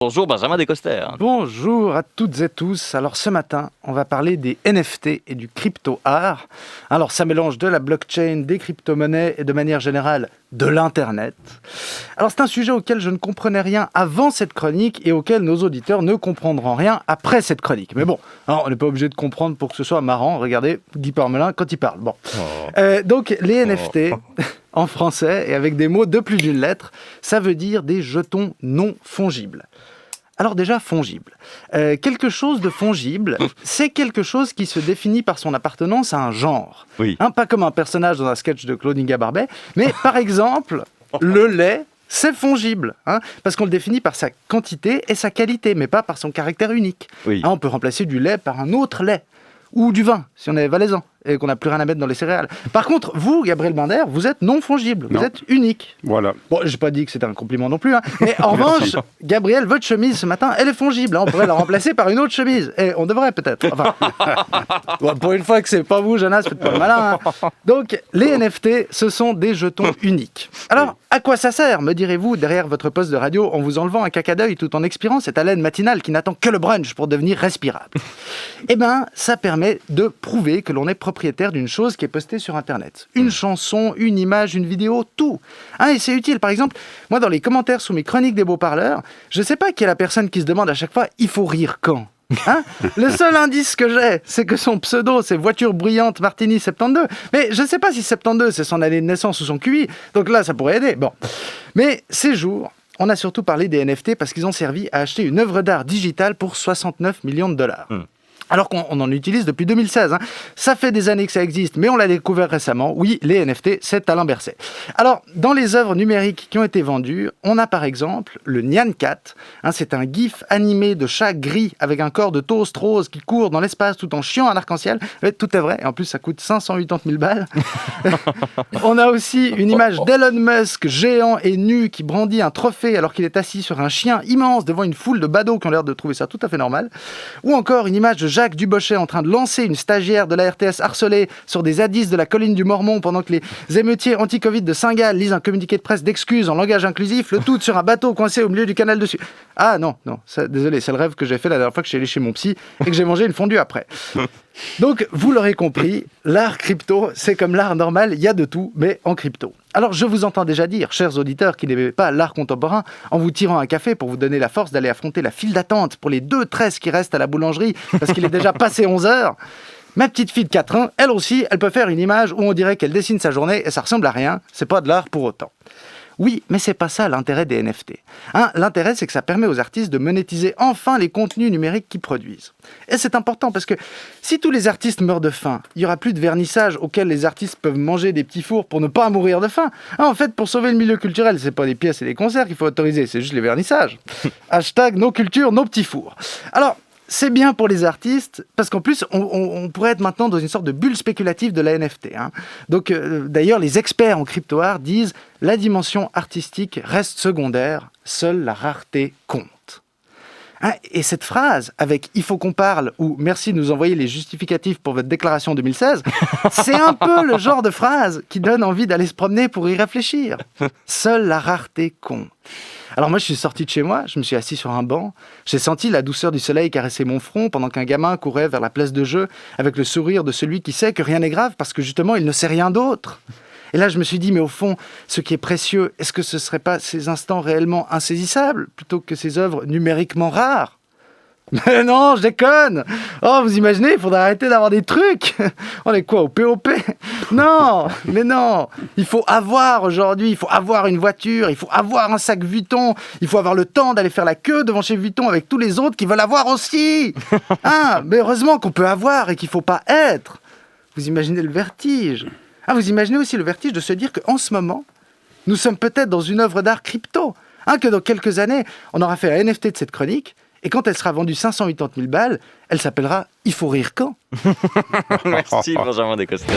Bonjour Benjamin Descoster. Bonjour à toutes et tous. Alors ce matin, on va parler des NFT et du crypto-art. Alors ça mélange de la blockchain, des crypto-monnaies et de manière générale de l'Internet. Alors c'est un sujet auquel je ne comprenais rien avant cette chronique et auquel nos auditeurs ne comprendront rien après cette chronique. Mais bon, alors, on n'est pas obligé de comprendre pour que ce soit marrant. Regardez Guy Parmelin quand il parle. Bon. Donc les NFT... En français, et avec des mots de plus d'une lettre, ça veut dire des jetons non fongibles. Alors déjà, fongible. Quelque chose de fongible, c'est quelque chose qui se définit par son appartenance à un genre. Oui. Pas comme un personnage dans un sketch de Claude Barbet, mais par exemple, le lait, c'est fongible, parce qu'on le définit par sa quantité et sa qualité, mais pas par son caractère unique. Oui. On peut remplacer du lait par un autre lait, ou du vin, si on est valaisan, et qu'on n'a plus rien à mettre dans les céréales. Par contre, vous, Gabriel Binder, vous êtes non fongible, vous êtes unique. Voilà. Bon, j'ai pas dit que c'était un compliment non plus, mais en revanche, Gabriel, votre chemise ce matin, elle est fongible, on pourrait la remplacer par une autre chemise, et on devrait peut-être. Enfin, bon, pour une fois que c'est pas vous, Jonas, faites pas le malin. Donc, les NFT, ce sont des jetons uniques. Alors, à quoi ça sert, me direz-vous, derrière votre poste de radio, en vous enlevant un caca d'œil tout en expirant cette haleine matinale qui n'attend que le brunch pour devenir respirable? Eh bien, ça permet de prouver que l'on est propriétaire d'une chose qui est postée sur Internet. Une chanson, une image, une vidéo, tout. Et c'est utile. Par exemple, moi, dans les commentaires sous mes chroniques des beaux-parleurs, je ne sais pas qui est la personne qui se demande à chaque fois « il faut rire quand ?» Le seul indice que j'ai, c'est que son pseudo, c'est Voiture Bruyante Martini 72. Mais je ne sais pas si 72, c'est son année de naissance ou son QI. Donc là, ça pourrait aider. Bon. Mais ces jours, on a surtout parlé des NFT parce qu'ils ont servi à acheter une œuvre d'art digitale pour 69 millions de dollars. Alors qu'on en utilise depuis 2016. Ça fait des années que ça existe, mais on l'a découvert récemment. Oui, les NFT, c'est Alain Berset. Alors, dans les œuvres numériques qui ont été vendues, on a par exemple le Nyan Cat. C'est un gif animé de chat gris avec un corps de toast rose qui court dans l'espace tout en chiant un arc-en-ciel. Tout est vrai, et en plus ça coûte 580 000 balles. On a aussi une image d'Elon Musk, géant et nu, qui brandit un trophée alors qu'il est assis sur un chien immense devant une foule de badauds qui ont l'air de trouver ça tout à fait normal. Ou encore une image de Jacques Dubochet en train de lancer une stagiaire de la RTS harcelée sur des zadistes de la colline du Mormon pendant que les émeutiers anti-Covid de Saint-Gall lisent un communiqué de presse d'excuses en langage inclusif, le tout sur un bateau coincé au milieu du canal dessus. Ah non, désolé, c'est le rêve que j'ai fait la dernière fois que je suis allé chez mon psy et que j'ai mangé une fondue après. Donc, vous l'aurez compris, l'art crypto, c'est comme l'art normal, il y a de tout, mais en crypto. Alors, je vous entends déjà dire, chers auditeurs qui n'aimez pas l'art contemporain, en vous tirant un café pour vous donner la force d'aller affronter la file d'attente pour les 2 tresses qui restent à la boulangerie, parce qu'il est déjà passé 11 heures. Ma petite fille de 4 ans, elle aussi, elle peut faire une image où on dirait qu'elle dessine sa journée et ça ressemble à rien, c'est pas de l'art pour autant. Oui, mais c'est pas ça l'intérêt des NFT. L'intérêt, c'est que ça permet aux artistes de monétiser enfin les contenus numériques qu'ils produisent. Et c'est important parce que si tous les artistes meurent de faim, il n'y aura plus de vernissage auquel les artistes peuvent manger des petits fours pour ne pas mourir de faim. En fait, pour sauver le milieu culturel, c'est pas les pièces et les concerts qu'il faut autoriser, c'est juste les vernissages. Hashtag nos cultures, nos petits fours. Alors, c'est bien pour les artistes, parce qu'en plus, on pourrait être maintenant dans une sorte de bulle spéculative de la NFT. Donc, d'ailleurs, les experts en crypto-art disent « la dimension artistique reste secondaire, seule la rareté compte ». Et cette phrase, avec « il faut qu'on parle » ou « merci de nous envoyer les justificatifs pour votre déclaration 2016 », c'est un peu le genre de phrase qui donne envie d'aller se promener pour y réfléchir. Seule la rareté compte. Alors moi, je suis sorti de chez moi, je me suis assis sur un banc, j'ai senti la douceur du soleil caresser mon front pendant qu'un gamin courait vers la place de jeu avec le sourire de celui qui sait que rien n'est grave parce que justement, il ne sait rien d'autre. Et là, je me suis dit, mais au fond, ce qui est précieux, est-ce que ce ne serait pas ces instants réellement insaisissables plutôt que ces œuvres numériquement rares ? Mais non, je déconne. Oh, vous imaginez, il faudrait arrêter d'avoir des trucs. On est quoi, au POP? Non, mais non. Il faut avoir aujourd'hui, il faut avoir une voiture, il faut avoir un sac Vuitton, il faut avoir le temps d'aller faire la queue devant chez Vuitton avec tous les autres qui veulent avoir aussi. Mais heureusement qu'on peut avoir et qu'il ne faut pas être. Vous imaginez le vertige. Vous imaginez aussi le vertige de se dire qu'en ce moment, nous sommes peut-être dans une œuvre d'art crypto. Que dans quelques années, on aura fait un NFT de cette chronique. Et quand elle sera vendue 580 000 balles, elle s'appellera « Il faut rire quand ?» Merci Benjamin Descoster.